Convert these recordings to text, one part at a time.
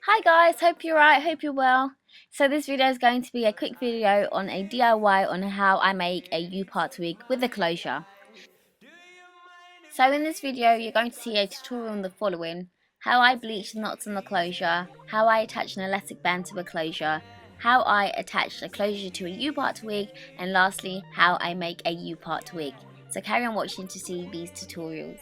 Hi guys, hope you're right, hope you're well. So this video is going to be a quick video on a DIY on how I make a U Part wig with a closure. So in this video you're going to see a tutorial on the following: how I bleach the knots on the closure, how I attach an elastic band to a closure, how I attach the closure to a U Part wig, and lastly how I make a U Part wig. So carry on watching to see these tutorials.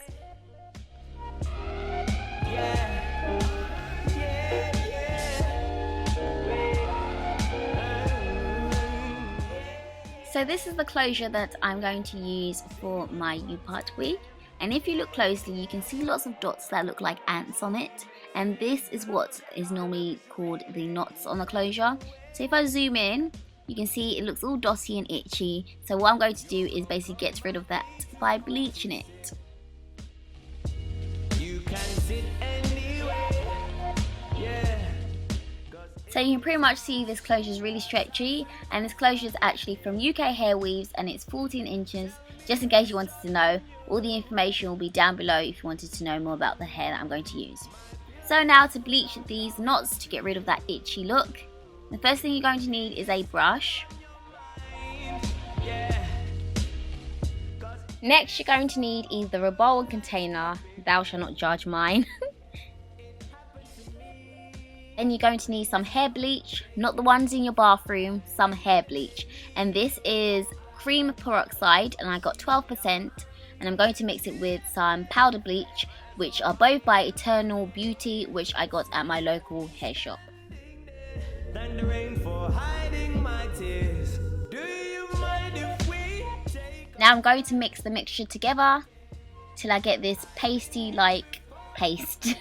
So this is the closure that I'm going to use for my U Part wig, and if you look closely you can see lots of dots that look like ants on it, and this is what is normally called the knots on the closure. So if I zoom in you can see it looks all dotty and itchy, so what I'm going to do is basically get rid of that by bleaching it. You can sit So you can pretty much see this closure is really stretchy, and this closure is actually from UK Hair Weaves and it's 14 inches, just in case you wanted to know. All the information will be down below if you wanted to know more about the hair that I'm going to use. So now to bleach these knots to get rid of that itchy look, the first thing you're going to need is a brush. Next you're going to need either a bowl or container, thou shalt not judge mine. Then you're going to need some hair bleach, not the ones in your bathroom, some hair bleach. And this is cream peroxide, and I got 12%, and I'm going to mix it with some powder bleach, which are both by Eternal Beauty, which I got at my local hair shop. Now I'm going to mix the mixture together till I get this pasty like paste.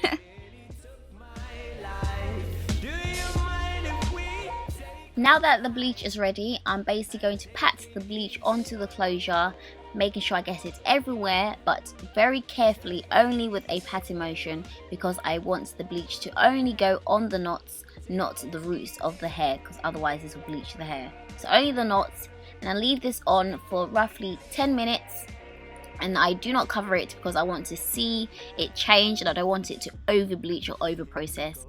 Now that the bleach is ready, I'm basically going to pat the bleach onto the closure, making sure I get it everywhere, but very carefully, only with a patting motion, because I want the bleach to only go on the knots, not the roots of the hair, because otherwise this will bleach the hair. So only the knots, and I leave this on for roughly 10 minutes, and I do not cover it because I want to see it change and I don't want it to over bleach or over process.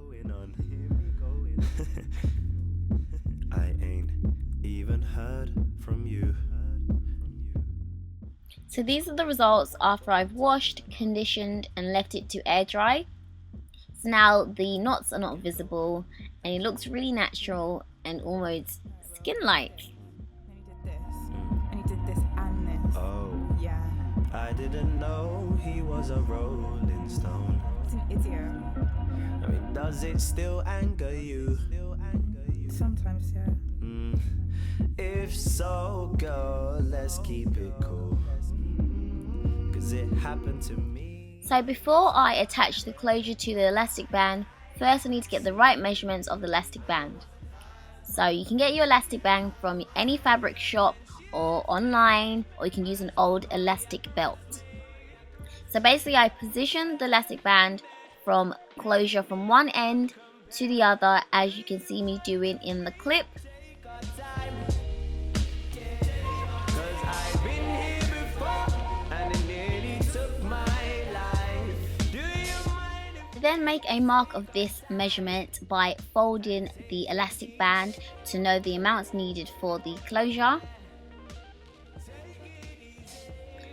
So these are the results after I've washed, conditioned and left it to air dry. So now the knots are not visible and it looks really natural and almost skin-like. And he did this and this. Oh. Yeah. I didn't know he was a rolling stone. He's an idiot. I mean, does it still anger you? Sometimes, yeah. If so, girl, let's keep it cool. Cause it happened to me. So before I attach the closure to the elastic band, first I need to get the right measurements of the elastic band. So you can get your elastic band from any fabric shop or online, or you can use an old elastic belt. So basically I position the elastic band from closure from one end to the other, as you can see me doing in the clip. Then make a mark of this measurement by folding the elastic band to know the amounts needed for the closure.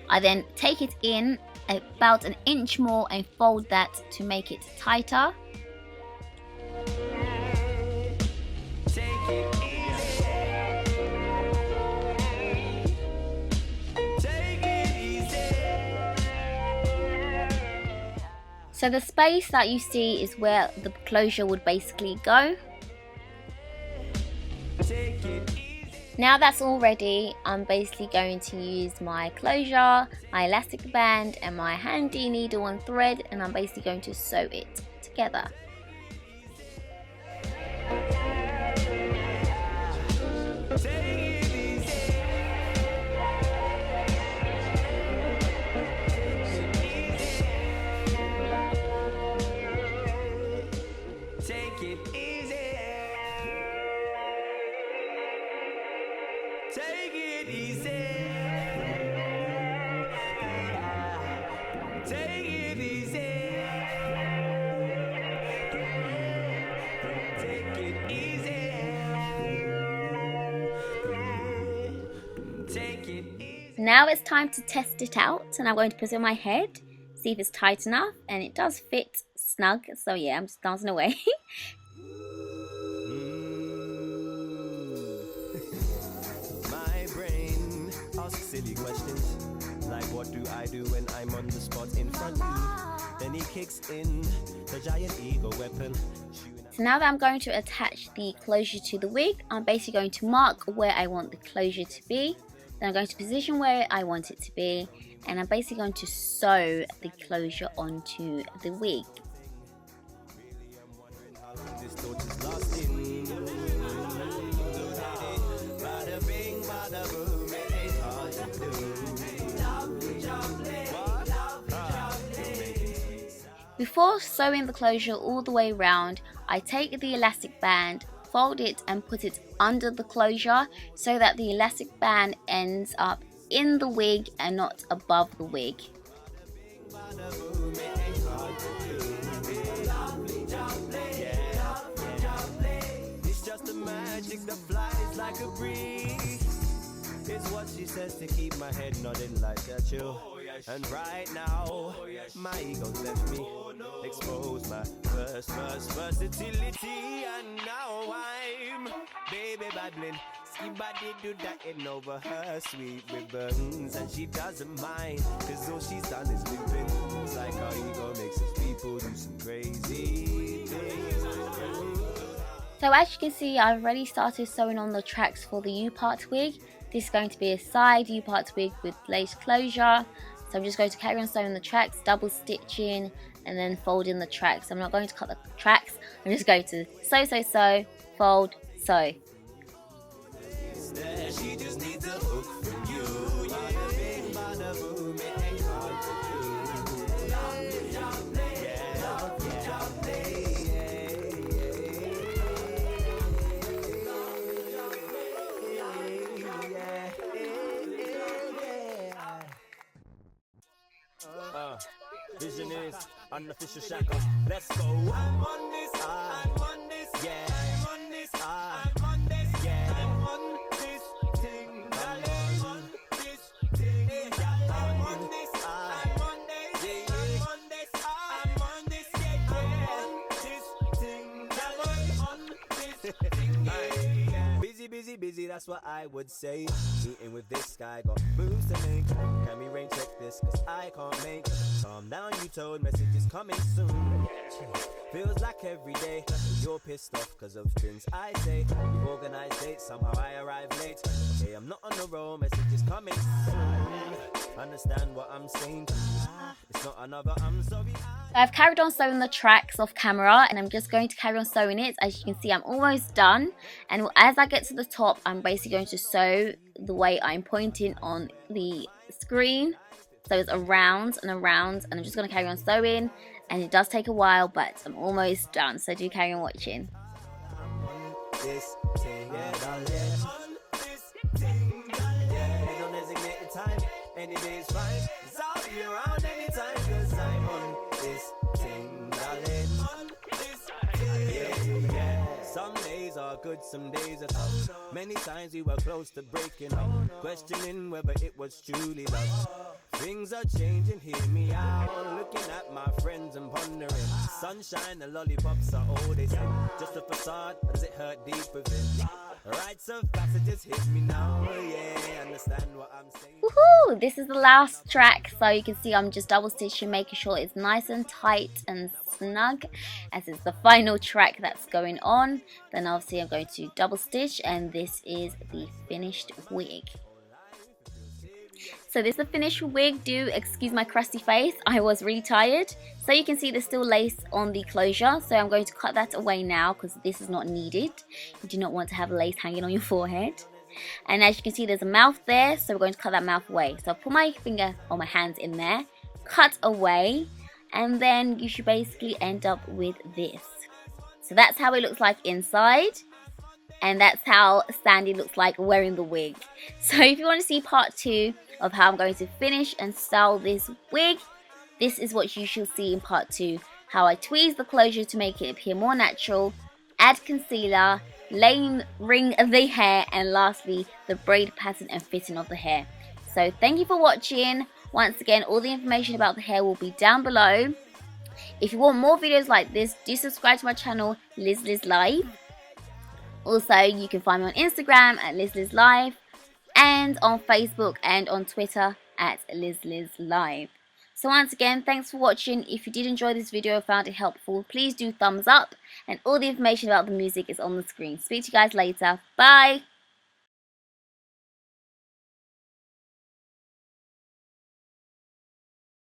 I then take it in about an inch more and fold that to make it tighter. So the space that you see is where the closure would basically go. Now that's all ready, I'm basically going to use my closure, my elastic band and my handy needle and thread, and I'm basically going to sew it together. Take it easy. Take it easy. Now it's time to test it out, and I'm going to put it on my head, see if it's tight enough, and it does fit snug, so yeah, I'm just dancing away. My brain asks silly questions, like what do I do when I'm on the spot in front of you? Then he kicks in the giant ego weapon. So now that I'm going to attach the closure to the wig, I'm basically going to mark where I want the closure to be. Then I'm going to position where I want it to be, and I'm basically going to sew the closure onto the wig. Before sewing the closure all the way around, I take the elastic band, fold it and put it under the closure so that the elastic band ends up in the wig and not above the wig. It's just the magic that flies like a breeze. It's what she says to keep my head nodding like a chill. And right now, my ego's left me. Expose my versatility. And now I'm baby babbling. Ski body do that in over her sweet ribbons. And she doesn't mind, cause all she's done is looping. It's like our ego makes us people do some crazy things. So as you can see, I've already started sewing on the tracks for the U Part wig. This is going to be a side U Part wig with lace closure. So I'm just going to carry on sewing the tracks, double stitching, and then folding the tracks. I'm not going to cut the tracks. I'm just going to sew, sew, sew, fold, sew. She just needs a hook from you. Bada boom, it ain't hard Vision is unofficial shackles. Let's go. I'm on this. I'm on this. Yeah. I'm on this. I'm on this. Yeah. I'm on this thing. I'm on this thing. I'm on this. I'm on this. I'm on this. I'm on this. Yeah. I'm on this thing. I'm on this thing. Busy, busy, busy. That's what I would say. Meeting with this guy, got moves to make. Can we rain check this? Cause I can't make. Calm down, you told, message is coming soon. Feels like every day you're pissed off cause of things I say. You organize dates, somehow I arrive late. Okay, I'm not on the road, message is coming soon. Understand what I'm saying? It's not another I'm sorry. I've carried on sewing the tracks off camera, and I'm just going to carry on sewing it. As you can see, I'm almost done, and as I get to the top, I'm basically going to sew the way I'm pointing on the screen. So it's around and around, and I'm just going to carry on sewing, and it does take a while, but I'm almost done, so do carry on watching. Some days are good, some days are tough. Many times we were close to breaking up, questioning whether it was truly love. Things are changing, hear me out. Looking at my friends and pondering. Sunshine, the lollipops are all they say. Just a facade, does it hurt deep within? Rites of passages hit me now, yeah, understand what I'm saying. Woohoo! This is the last track, so you can see I'm just double stitching, making sure it's nice and tight and snug, as it's the final track that's going on. Then obviously I'm going to double stitch, and this is the finished wig. So this is the finished wig. Do excuse my crusty face, I was really tired. So you can see there's still lace on the closure, so I'm going to cut that away now because this is not needed. You do not want to have lace hanging on your forehead. And as you can see, there's a mouth there, so we're going to cut that mouth away. So I'll put my finger or my hands in there, cut away, and then you should basically end up with this. So that's how it looks like inside. And that's how Sandy looks like wearing the wig. So if you want to see part 2 of how I'm going to finish and style this wig, this is what you should see in part 2. How I tweeze the closure to make it appear more natural, add concealer, ring the hair, and lastly the braid pattern and fitting of the hair. So thank you for watching. Once again, all the information about the hair will be down below. If you want more videos like this, do subscribe to my channel, Liz Live. Also, you can find me on Instagram at Liz Live, and on Facebook and on Twitter at Liz Live. So once again, thanks for watching. If you did enjoy this video or found it helpful, please do thumbs up, and all the information about the music is on the screen. Speak to you guys later. Bye!